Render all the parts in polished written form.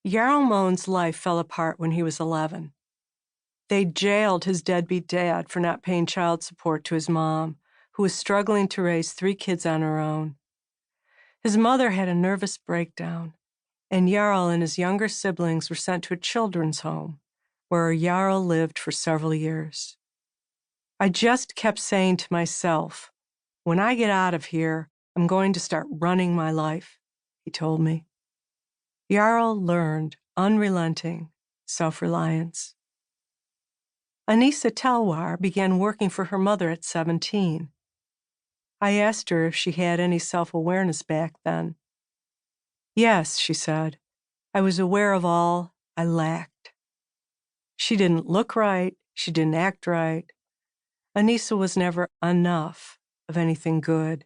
Jarl Mohn's life fell apart when he was 11. They jailed his deadbeat dad for not paying child support to his mom, who was struggling to raise 3 kids on her own. His mother had a nervous breakdown, and Jarl and his younger siblings were sent to a children's home, where Jarl lived for several years. I just kept saying to myself, when I get out of here, I'm going to start running my life, he told me. Jarl learned unrelenting self-reliance. Anissa Telwar began working for her mother at 17. I asked her if she had any self-awareness back then. Yes, she said. I was aware of all I lacked. She didn't look right. She didn't act right. Anissa was never enough of anything good.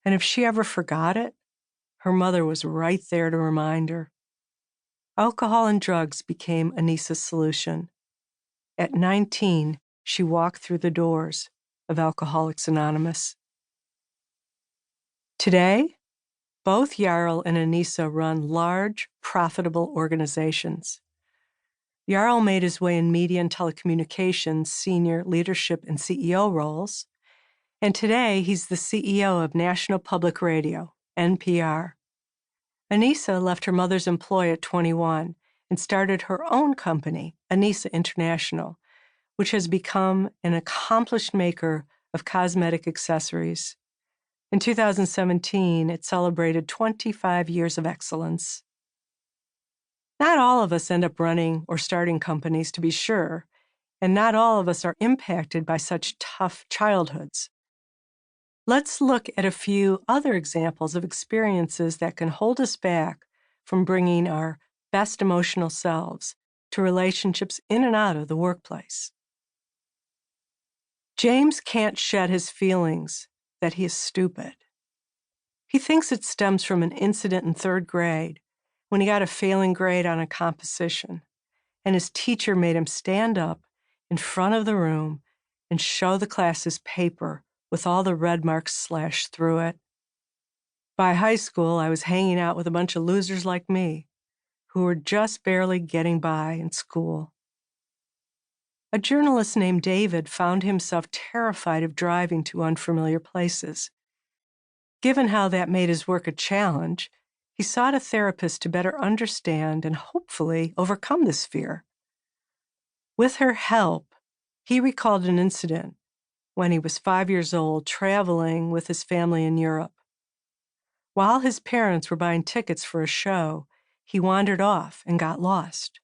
And if she ever forgot it, her mother was right there to remind her. Alcohol and drugs became Anissa's solution. At 19, she walked through the doors of Alcoholics Anonymous. Today, both Jarl and Anissa run large, profitable organizations. Jarl made his way in media and telecommunications, senior leadership and CEO roles, and today he's the CEO of National Public Radio, NPR. Anissa left her mother's employ at 21 and started her own company, Anissa International, which has become an accomplished maker of cosmetic accessories. In 2017, it celebrated 25 years of excellence. Not all of us end up running or starting companies, to be sure, and not all of us are impacted by such tough childhoods. Let's look at a few other examples of experiences that can hold us back from bringing our best emotional selves to relationships in and out of the workplace. James can't shed his feelings that he is stupid. He thinks it stems from an incident in 3rd grade when he got a failing grade on a composition, and his teacher made him stand up in front of the room and show the class his paper with all the red marks slashed through it. By high school, I was hanging out with a bunch of losers like me, who were just barely getting by in school. A journalist named David found himself terrified of driving to unfamiliar places. Given how that made his work a challenge, he sought a therapist to better understand and hopefully overcome this fear. With her help, he recalled an incident when he was 5 years old traveling with his family in Europe. While his parents were buying tickets for a show, he wandered off and got lost.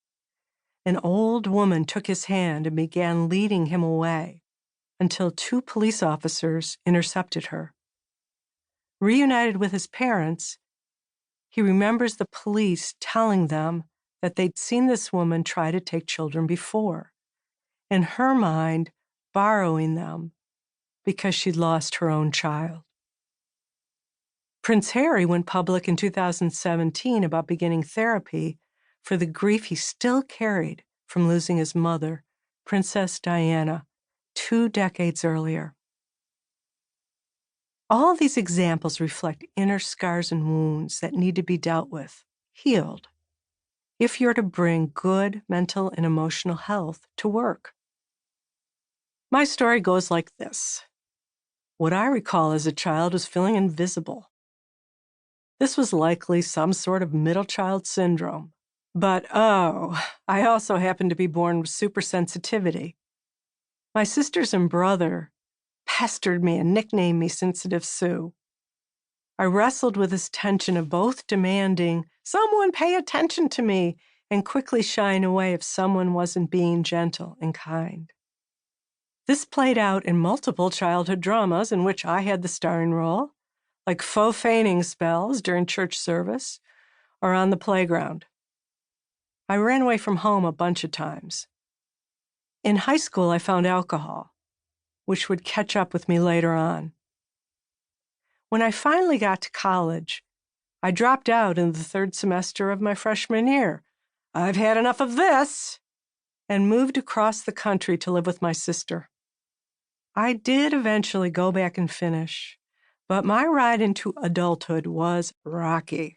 An old woman took his hand and began leading him away until 2 police officers intercepted her. Reunited with his parents, he remembers the police telling them that they'd seen this woman try to take children before, in her mind, borrowing them because she'd lost her own child. Prince Harry went public in 2017 about beginning therapy for the grief he still carried from losing his mother, Princess Diana, 2 decades earlier. All these examples reflect inner scars and wounds that need to be dealt with, healed, if you're to bring good mental and emotional health to work. My story goes like this. What I recall as a child was feeling invisible. This was likely some sort of middle child syndrome. But I also happened to be born with supersensitivity. My sisters and brother pestered me and nicknamed me Sensitive Sue. I wrestled with this tension of both demanding, someone pay attention to me, and quickly shying away if someone wasn't being gentle and kind. This played out in multiple childhood dramas in which I had the starring role, like faux feigning spells during church service or on the playground. I ran away from home a bunch of times. In high school, I found alcohol, which would catch up with me later on. When I finally got to college, I dropped out in the 3rd semester of my freshman year. I've had enough of this, and moved across the country to live with my sister. I did eventually go back and finish, but my ride into adulthood was rocky.